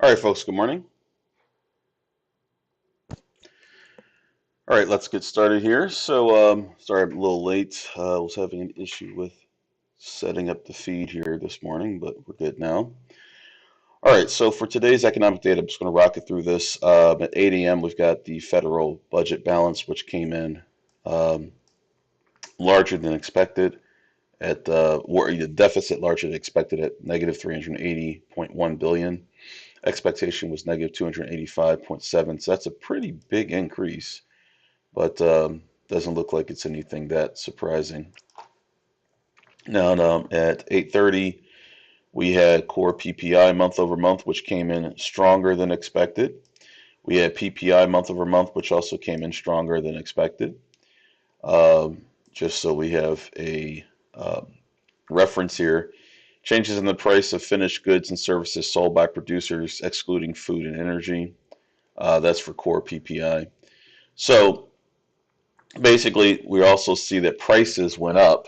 All right, folks, good morning. All right, let's get started here. Sorry I'm a little late. I was having an issue with setting up the feed here this morning, but we're good now. All right, so for today's economic data, I'm just going to rock it through this. At 8 a.m., we've got the federal budget balance, which came in um, larger than expected or the deficit larger than expected at negative 380.1 billion. Expectation was negative 285.7, so that's a pretty big increase. But doesn't look like it's anything that surprising. Now, at 8:30, we had core PPI month over month, which came in stronger than expected. We had PPI month over month, which also came in stronger than expected. Just so we have a reference here, changes in the price of finished goods and services sold by producers, excluding food and energy. That's for core PPI. So basically, we also see that prices went up.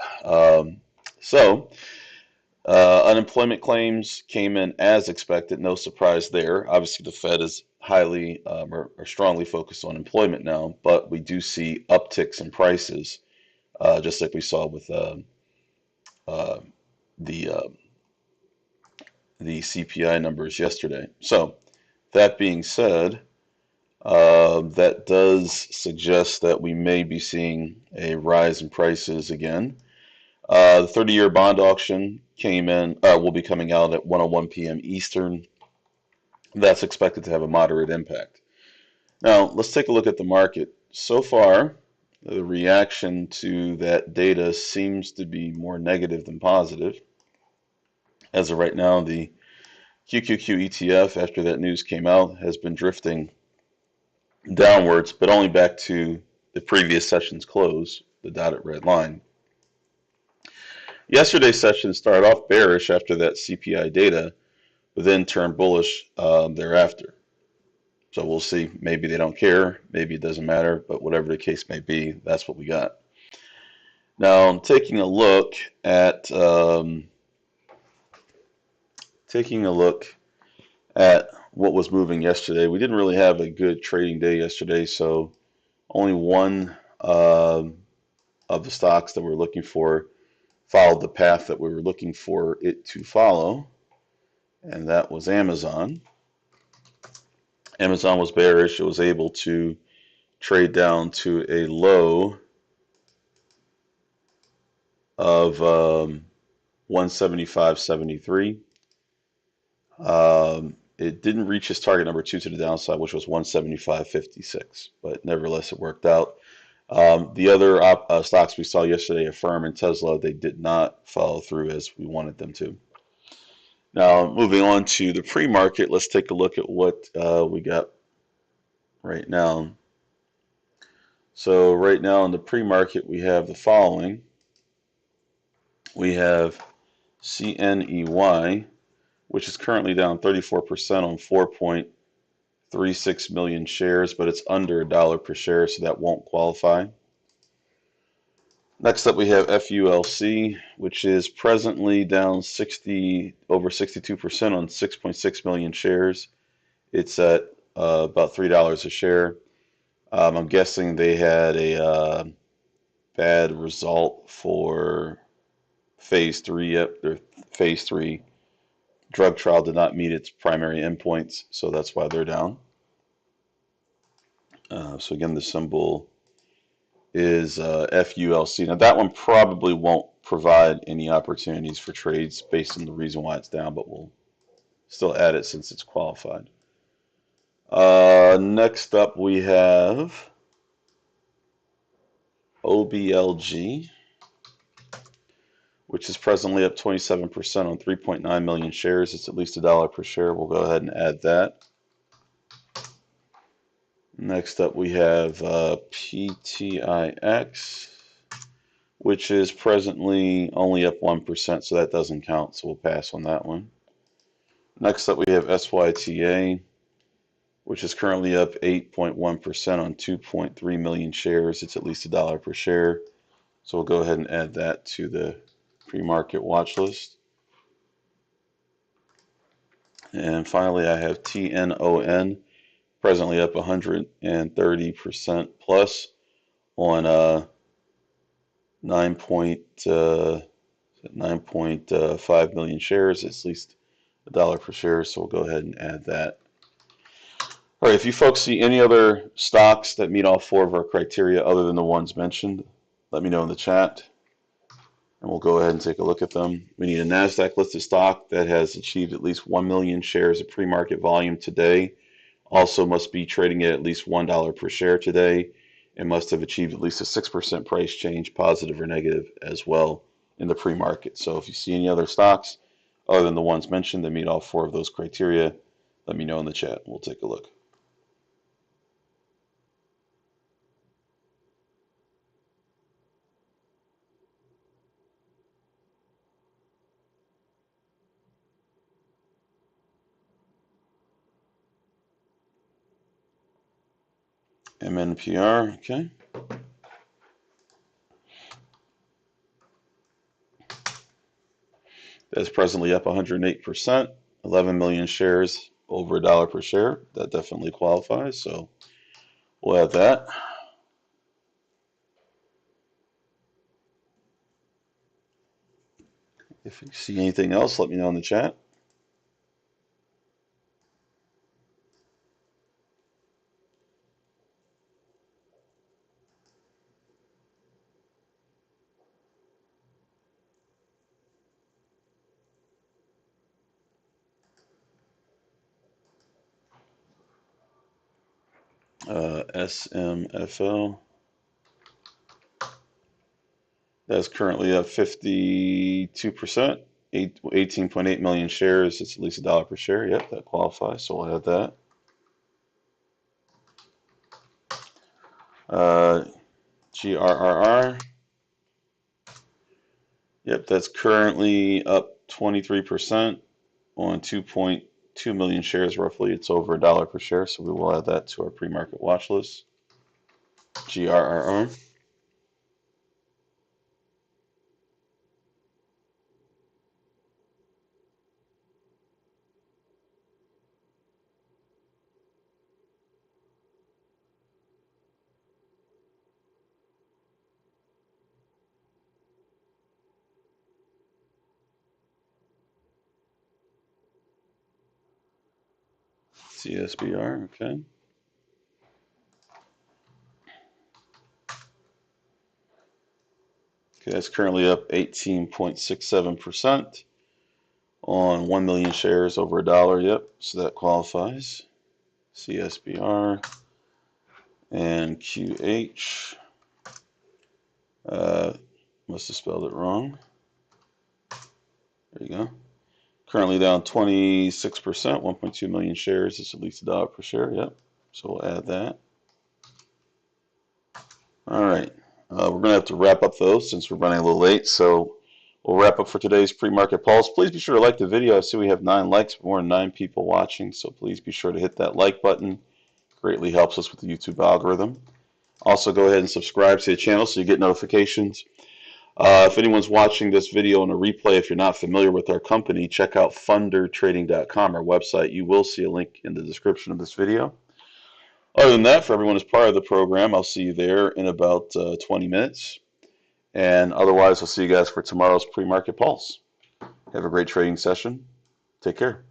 So unemployment claims came in as expected. No surprise there. Obviously, the Fed is highly or strongly focused on employment now, but we do see upticks in prices, just like we saw with uh, the uh, the CPI numbers yesterday. So that being said, that does suggest that we may be seeing a rise in prices again. The 30-year bond auction will be coming out at 1:01 p.m. Eastern. That's expected to have a moderate impact. Now, let's take a look at the market. So far, the reaction to that data seems to be more negative than positive. As of right now, the QQQ ETF, after that news came out, has been drifting downwards, but only back to the previous session's close, the dotted red line. Yesterday's session started off bearish after that CPI data, but then turned bullish thereafter. So we'll see. Maybe they don't care. Maybe it doesn't matter. But whatever the case may be, that's what we got. Now, I'm taking a look at what was moving yesterday. We didn't really have a good trading day yesterday, so only one of the stocks that we're looking for followed the path that we were looking for it to follow, and that was Amazon. Amazon was bearish. It was able to trade down to a low of 175.73. It didn't reach its target number two to the downside, which was 175.56, but nevertheless, it worked out. The other stocks we saw yesterday, Affirm and Tesla, they did not follow through as we wanted them to. Now, moving on to the pre-market, let's take a look at what we got right now. So right now in the pre-market, we have the following. We have CNEY, which is currently down 34% on 4.36 million shares, but it's under $1 per share, so that won't qualify. Next up, we have FULC, which is presently down over 62% on 6.6 million shares. It's at about $3 a share. I'm guessing they had a bad result for phase 3. Yep, their phase 3 drug trial did not meet its primary endpoints, so that's why they're down. So again, the symbol is FULC. Now that one probably won't provide any opportunities for trades based on the reason why it's down, but we'll still add it since it's qualified. Next up we have OBLG, which is presently up 27% on 3.9 million shares. It's at least $1 per share. We'll go ahead and add that. Next up, we have PTIX, which is presently only up 1%, so that doesn't count, so we'll pass on that one. Next up, we have SYTA, which is currently up 8.1% on 2.3 million shares. It's at least $1 per share, so we'll go ahead and add that to the pre-market watch list. And finally, I have TNON, presently up 130% plus on 9.5 million shares. It's at least $1 per share, so we'll go ahead and add that. All right, if you folks see any other stocks that meet all four of our criteria other than the ones mentioned, let me know in the chat, and we'll go ahead and take a look at them. We need a NASDAQ listed stock that has achieved at least 1 million shares of pre-market volume today, also must be trading at least $1 per share today, and must have achieved at least a 6% price change, positive or negative, as well in the pre-market. So if you see any other stocks other than the ones mentioned that meet all four of those criteria, let me know in the chat. We'll take a look. MNPR, okay. That's presently up 108%, 11 million shares, over $1 per share. That definitely qualifies, so we'll add that. If you see anything else, let me know in the chat. SMFL. That's currently up 52%, 18.8 million shares. It's at least $1 per share. Yep, that qualifies, so we'll add that. GRRR. Yep, that's currently up 23% on 2.2 million shares roughly. It's over $1 per share, so we will add that to our pre-market watch list. GRRR. CSBR, okay. Okay, that's currently up 18.67% on 1 million shares over $1. Yep, so that qualifies. CSBR and QH. Must have spelled it wrong. There you go. Currently down 26%, 1.2 million shares. It's at least $1 per share. Yep. So we'll add that. All right. We're going to have to wrap up those since we're running a little late. So we'll wrap up for today's pre-market pulse. Please be sure to like the video. I see we have 9 likes, more than 9 people watching. So please be sure to hit that like button. Greatly helps us with the YouTube algorithm. Also, go ahead and subscribe to the channel so you get notifications. If anyone's watching this video on a replay, if you're not familiar with our company, check out fundertrading.com, our website. You will see a link in the description of this video. Other than that, for everyone who's part of the program, I'll see you there in about 20 minutes. And otherwise, I'll see you guys for tomorrow's pre-market pulse. Have a great trading session. Take care.